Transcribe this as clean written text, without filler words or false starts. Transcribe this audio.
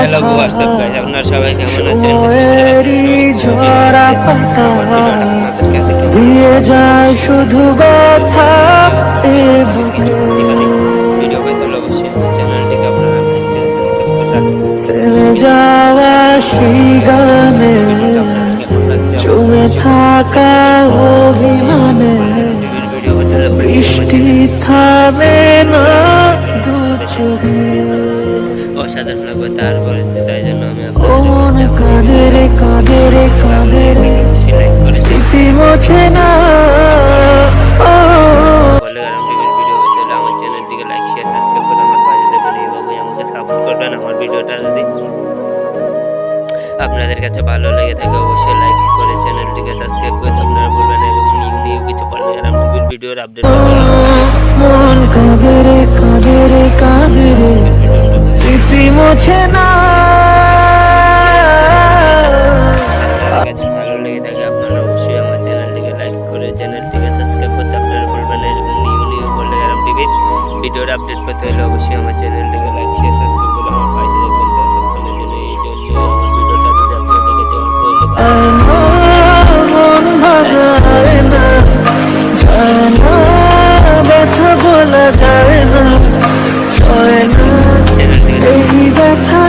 Hello WhatsApp guys, আপনারা সবাই কেমন আছেন? ঝরা পাতা দিয়ে যায় শুধু ব্যথা এ বুকে ভিডিও পেতে হলে অবশ্যই আমার চ্যানেলটিকে আপনারা থেমে যাওয়া সেই গানে জমে থাকা অভিমানে বৃষ্টি থামে না দু চোখে অসাধারণ লাগবে তারপরে, তাই জন্য আমি মন কাঁদে রে কাঁদে রে কাঁদে রে স্মৃতি মোছে না বলে ভিডিও পেতে হলে আমার চ্যানেলটিকে লাইক শেয়ার সাবস্ক্রাইব করে আমার পাশে দেবেন। এইভাবেই আমাকে সাপোর্ট করবেন। আমার ভিডিওটা যদি আপনাদের কাছে ভালো লেগে থাকে অবশ্যই লাইক করে চ্যানেলটিকে সাবস্ক্রাইব করতে আপনারা বলবেন এবং নিউ কিছু পড়লে ভিডিওর আপডেট মন কাঁদে রে কাঁদে রে কাঁদে রে স্মৃতি মোছে না। ভালো লেগে থাকে আপনারা অবশ্যই আমার চ্যানেলটিকে লাইক করে চ্যানেলটিকে সাবস্ক্রাইব করতে আপনারা বলবেন এবং নিউ বললে টিভির ভিডিওর আপডেট পেতে হলে অবশ্যই আমার চ্যানেলটিকে লাইক শেয়ার সাবস্ক্রাইব করে আমার পাশে থাকবেন। ততক্ষণের জন্য এই জন্য আমার ভিডিওটা যদি আপনাদের কাছে অল্প হলে মন ভাগায় না যায় না ব্যথা বলা যায় না এই ব্যথা